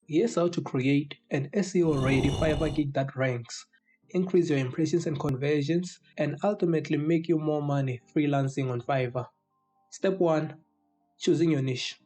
Here's how to create an SEO-ready Fiverr gig that ranks, increase your impressions and conversions, and ultimately make you more money freelancing on Fiverr. Step 1. Choosing your niche.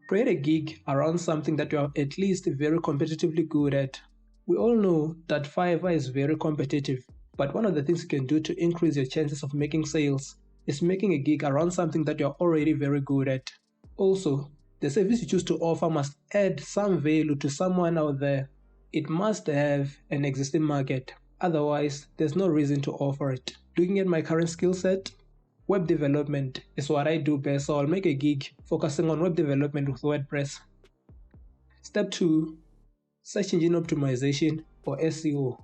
Create a gig around something that you are at least very competitively good at. We all know that Fiverr is very competitive, but one of the things you can do to increase your chances of making sales is making a gig around something that you're already very good at. Also, the service you choose to offer must add some value to someone out there. It must have an existing market, otherwise there's no reason to offer it. Looking at my current skill set, web development is what I do best, so I'll make a gig focusing on web development with WordPress. Step 2. Search engine optimization or SEO.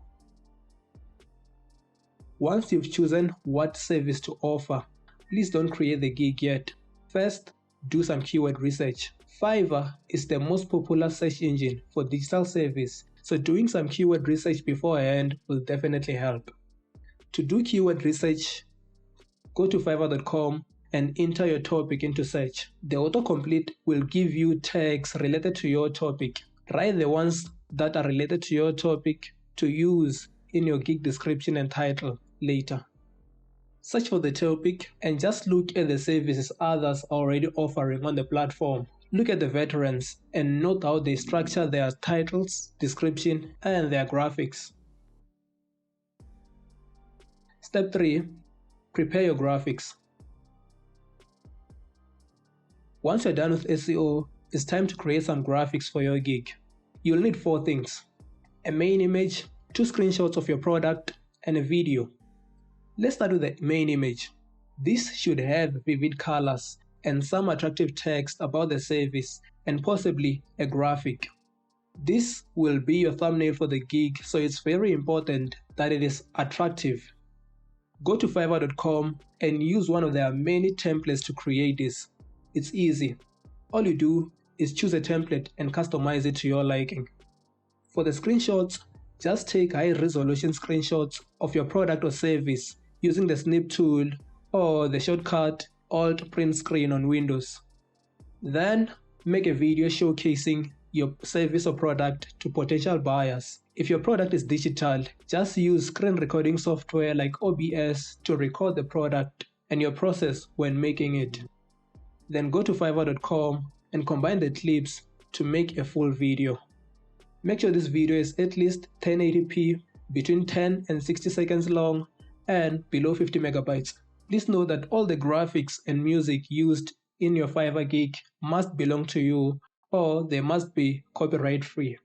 Once you've chosen what service to offer, please don't create the gig yet. First, do some keyword research. Fiverr is the most popular search engine for digital service, so doing some keyword research beforehand will definitely help. To do keyword research, go to fiverr.com and enter your topic into search. The autocomplete will give you tags related to your topic. Write the ones that are related to your topic to use in your gig description and title later. Search for the topic and just look at the services others are already offering on the platform. Look at the veterans and note how they structure their titles, description, and their graphics. Step 3. Prepare your graphics. Once you're done with SEO, it's time to create some graphics for your gig. You'll need 4 things: a main image, 2 screenshots of your product, and a video. Let's start with the main image. This should have vivid colors and some attractive text about the service and possibly a graphic. This will be your thumbnail for the gig, so it's very important that it is attractive. Go to fiverr.com and use one of their many templates to create this. It's easy. All you do is choose a template and customize it to your liking. For the screenshots, just take high-resolution screenshots of your product or service using the snip tool or the shortcut Alt Print Screen on Windows. Then make a video showcasing your service or product to potential buyers. If your product is digital, just use screen recording software like OBS to record the product and your process when making it. Then go to fiverr.com and combine the clips to make a full video. Make sure this video is at least 1080p, between 10 and 60 seconds long, and below 50 megabytes. Please note that all the graphics and music used in your Fiverr gig must belong to you, or they must be copyright free.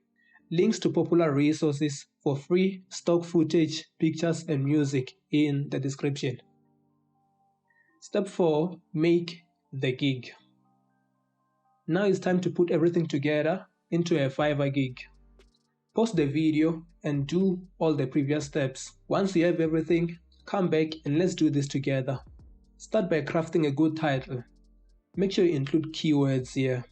Links to popular resources for free stock footage, pictures, and music in the description. Step 4. Make the gig. Now it's time to put everything together into a Fiverr gig. Pause the video and do all the previous steps. Once you have everything, come back and let's do this together. Start by crafting a good title. Make sure you include keywords here.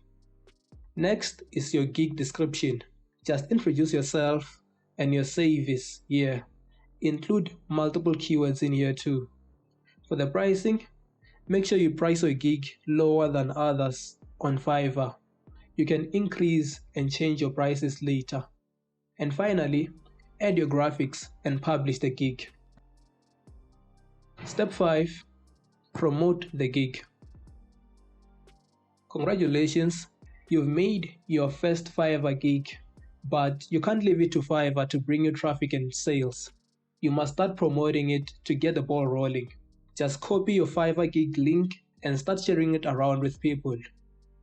Next is your gig description. Just introduce yourself and your service here. Include multiple keywords in here too. For the pricing, make sure you price your gig lower than others on Fiverr. You can increase and change your prices later. And finally, add your graphics and publish the gig. Step 5. Promote the gig. Congratulations, you've made your first Fiverr gig, but you can't leave it to Fiverr to bring you traffic and sales. You must start promoting it to get the ball rolling. Just copy your Fiverr gig link and start sharing it around with people.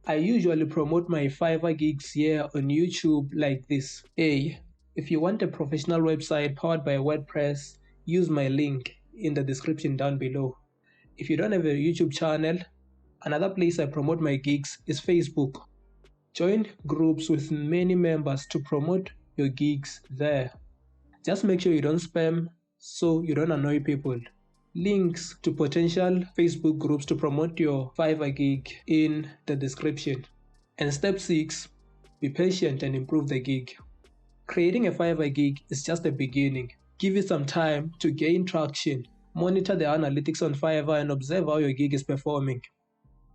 I usually promote my Fiverr gigs here on YouTube like this. If you want a professional website powered by WordPress, use my link in the description down below. If you don't have a YouTube channel, another place I promote my gigs is Facebook. Join groups with many members to promote your gigs there. Just make sure you don't spam so you don't annoy people. Links to potential Facebook groups to promote your Fiverr gig in the description. And step 6, be patient and improve the gig. Creating a Fiverr gig is just the beginning. Give it some time to gain traction. Monitor the analytics on Fiverr and observe how your gig is performing.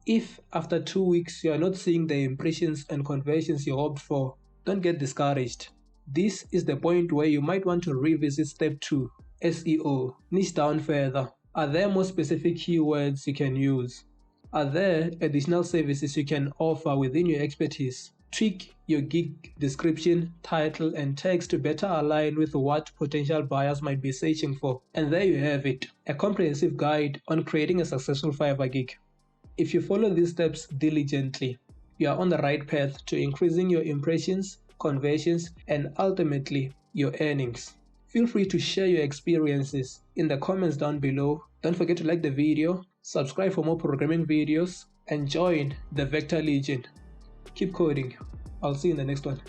If after 2 weeks you are not seeing the impressions and conversions you hoped for, don't get discouraged. This is the point where you might want to revisit step 2, SEO. Niche down further. Are there more specific keywords you can use? Are there additional services you can offer within your expertise? Tweak your gig description, title, and text to better align with what potential buyers might be searching for. And there you have it, a comprehensive guide on creating a successful Fiverr gig. If you follow these steps diligently, you are on the right path to increasing your impressions, conversions, and ultimately your earnings. Feel free to share your experiences in the comments down below. Don't forget to like the video, subscribe for more programming videos, and join the Vector Legion. Keep coding. I'll see you in the next one.